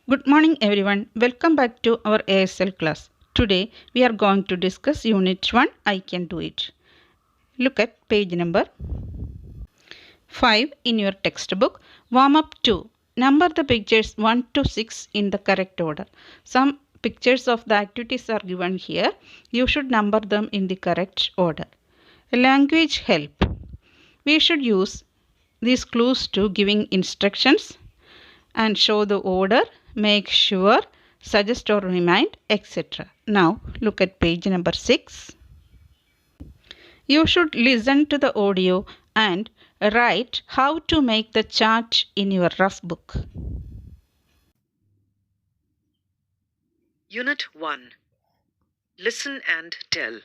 Good morning everyone. Welcome back to our ASL class. Today we are going to discuss Unit 1 I Can Do It. Look at page number 5 in your textbook. Warm up 2. Number the pictures 1 to 6 in the correct order. Some pictures of the activities are given here. You should number them in the correct order. Language help. We should use these clues to giving instructions and show the order, make sure, suggest or remind, etc. Now look at page number 6. You should listen to the audio and write how to make the chart in your rough book. Unit 1. Listen and tell.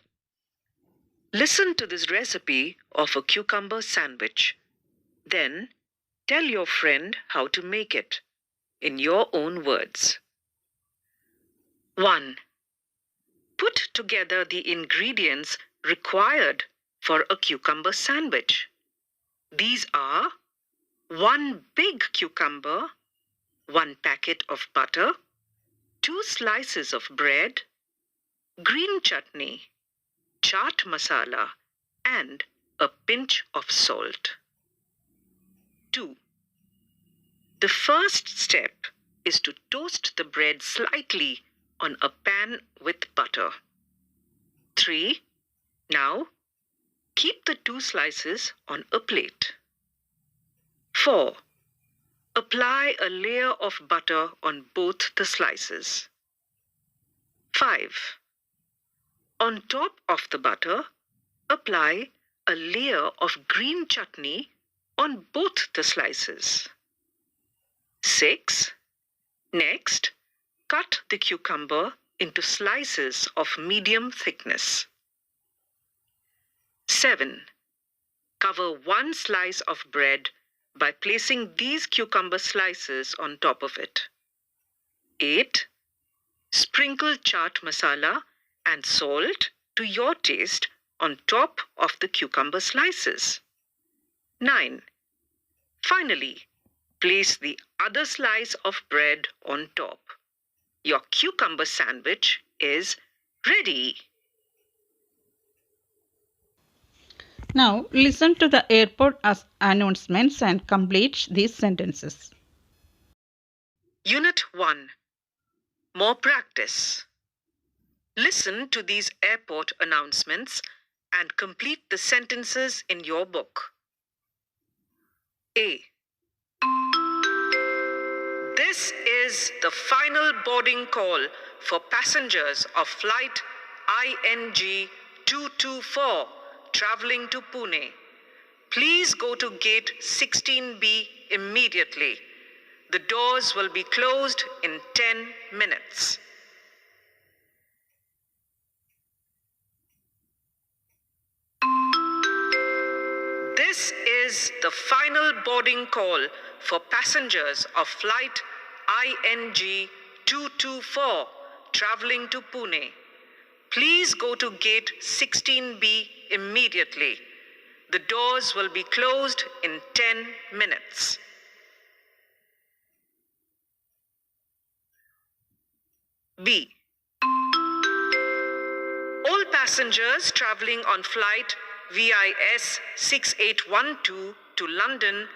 Listen to this recipe of a cucumber sandwich. Then tell your friend how to make it in your own words. 1. Put together the ingredients required for a cucumber sandwich. These are 1 big cucumber, 1 packet of butter, 2 slices of bread, green chutney, chaat masala, and a pinch of salt. 2. The first step is to toast the bread slightly on a pan with butter. 3. Now, keep the 2 slices on a plate. 4. Apply a layer of butter on both the slices. 5. On top of the butter, apply a layer of green chutney on both the slices. 6. Next, cut the cucumber into slices of medium thickness. 7. Cover 1 slice of bread by placing these cucumber slices on top of it. 8. Sprinkle chaat masala and salt to your taste on top of the cucumber slices. 9. Finally, place the other slice of bread on top. Your cucumber sandwich is ready. Now listen to the airport announcements and complete these sentences. Unit 1. More practice. Listen to these airport announcements and complete the sentences in your book. A. This is the final boarding call for passengers of flight ING 224 traveling to Pune. Please go to gate 16B immediately. The doors will be closed in 10 minutes. This is the final boarding call for passengers of flight ING 224 traveling to Pune. Please go to gate 16B immediately. The doors will be closed in 10 minutes. B. All passengers traveling on flight VIS 6812 to London,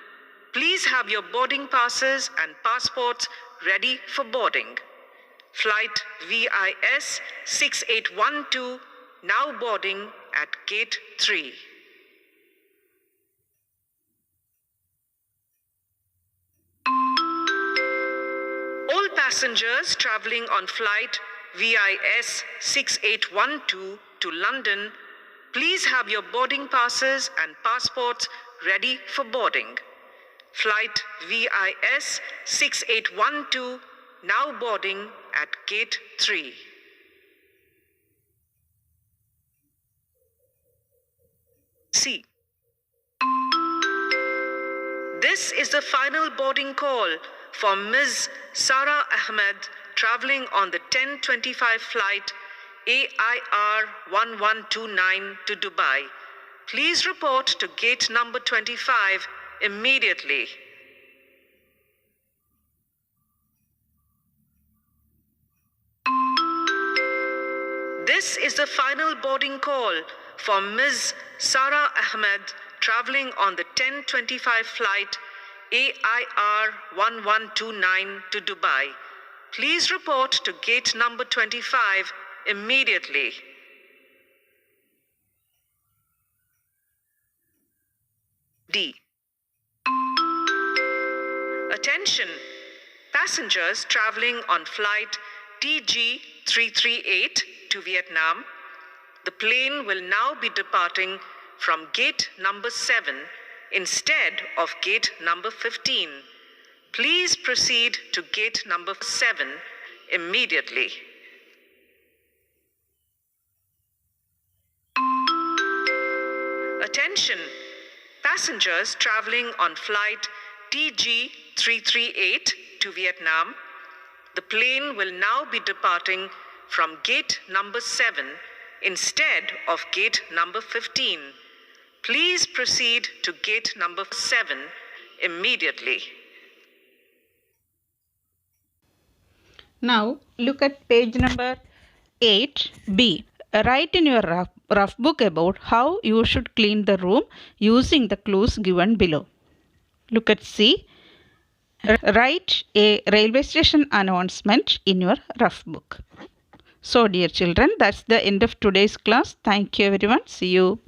please have your boarding passes and passports ready for boarding. Flight VIS 6812 now boarding at gate 3. All passengers traveling on flight VIS 6812 to London, please have your boarding passes and passports ready for boarding. Flight VIS 6812 now boarding at gate 3. C. This is the final boarding call for Ms. Sara Ahmed traveling on the 10:25 flight AIR 1129 to Dubai. Please report to gate number 25 immediately. This is the final boarding call for Ms. Sara Ahmed traveling on the 10:25 flight AIR 1129 to Dubai. Please report to gate number 25 immediately. D. Attention! Passengers traveling on flight TG338 to Vietnam. The plane will now be departing from gate number 7 instead of gate number 15. Please proceed to gate number 7 immediately. Attention! Passengers traveling on flight TG338 to Vietnam. The plane will now be departing from gate number 7 instead of gate number 15. Please proceed to gate number 7 immediately. Now look at page number 8b. Write in your rough book about how you should clean the room using the clues given below. Look at C. Write a railway station announcement in your rough book. So dear children, that's the end of today's class. Thank you everyone. See you.